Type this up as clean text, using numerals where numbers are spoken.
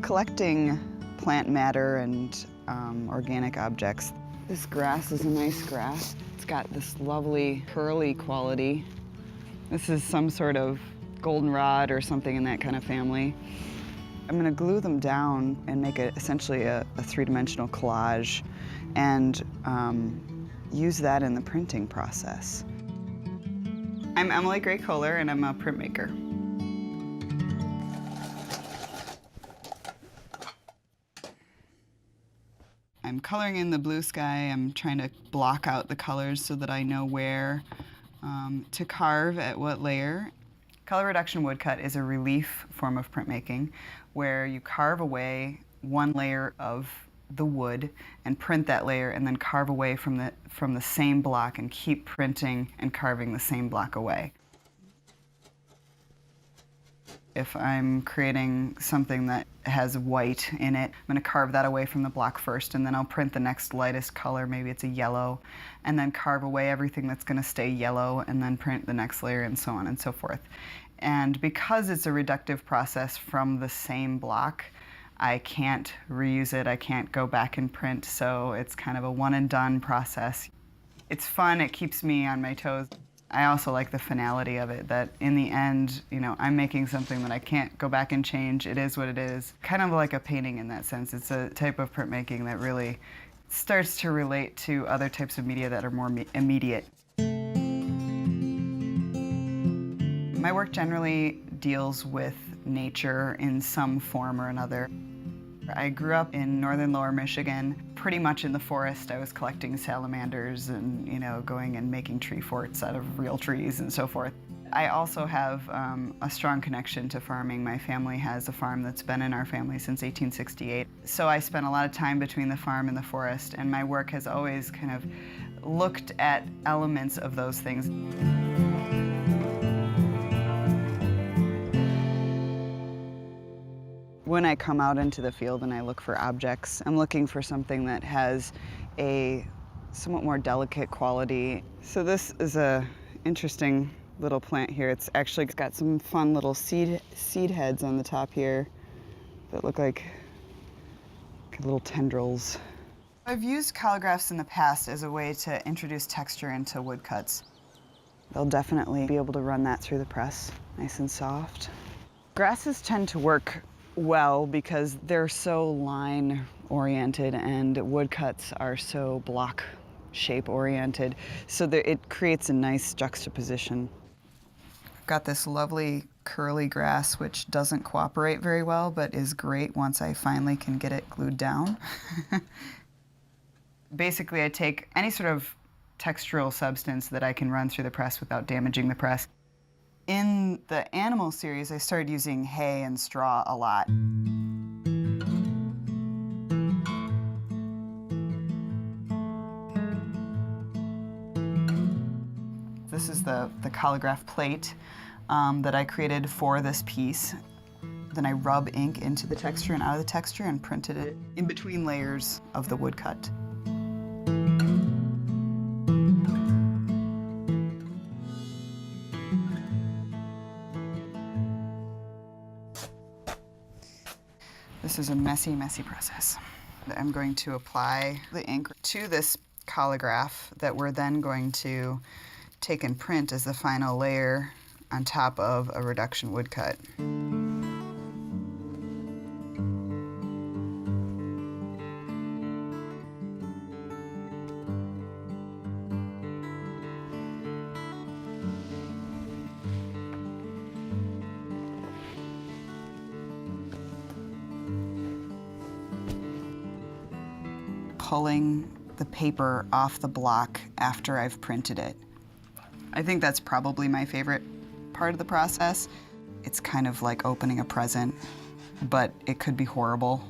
collecting plant matter and organic objects. This grass is a nice grass. It's got this lovely curly quality. This is some sort of goldenrod or something in that kind of family. I'm going to glue them down and make it essentially a three-dimensional collage and use that in the printing process. I'm Emily Gray Koehler, and I'm a printmaker. I'm coloring in the blue sky. I'm trying to block out the colors so that I know where to carve at what layer. Color reduction woodcut is a relief form of printmaking where you carve away one layer of the wood and print that layer and then carve away from the same block and keep printing and carving the same block away. If I'm creating something that has white in it, I'm going to carve that away from the block first, and then I'll print the next lightest color, maybe it's a yellow, and then carve away everything that's going to stay yellow, and then print the next layer, and so on and so forth. And because it's a reductive process from the same block, I can't reuse it, I can't go back and print, so it's kind of a one-and-done process. It's fun, it keeps me on my toes. I also like the finality of it, that in the end, you know, I'm making something that I can't go back and change. It is what it is. Kind of like a painting in that sense. It's a type of printmaking that really starts to relate to other types of media that are more immediate. My work generally deals with nature in some form or another. I grew up in northern Lower Michigan, pretty much in the forest. I was collecting salamanders and, you know, going and making tree forts out of real trees and so forth. I also have a strong connection to farming. My family has a farm that's been in our family since 1868. So I spent a lot of time between the farm and the forest, and my work has always kind of looked at elements of those things. When I come out into the field and I look for objects, I'm looking for something that has a somewhat more delicate quality. So this is a interesting little plant here. It's got some fun little seed heads on the top here that look like little tendrils. I've used collagraphs in the past as a way to introduce texture into woodcuts. They'll definitely be able to run that through the press, nice and soft. Grasses tend to work well because they're so line oriented and woodcuts are so block shape oriented, so that it creates a nice juxtaposition. I've got this lovely curly grass which doesn't cooperate very well but is great once I finally can get it glued down. Basically, I take any sort of textural substance that I can run through the press without damaging the press. In the animal series, I started using hay and straw a lot. This is the collagraph plate that I created for this piece. Then I rub ink into the texture and out of the texture and printed it in between layers of the woodcut. This is a messy, messy process. I'm going to apply the ink to this collagraph that we're then going to take and print as the final layer on top of a reduction woodcut. Pulling the paper off the block after I've printed it. I think that's probably my favorite part of the process. It's kind of like opening a present, but it could be horrible.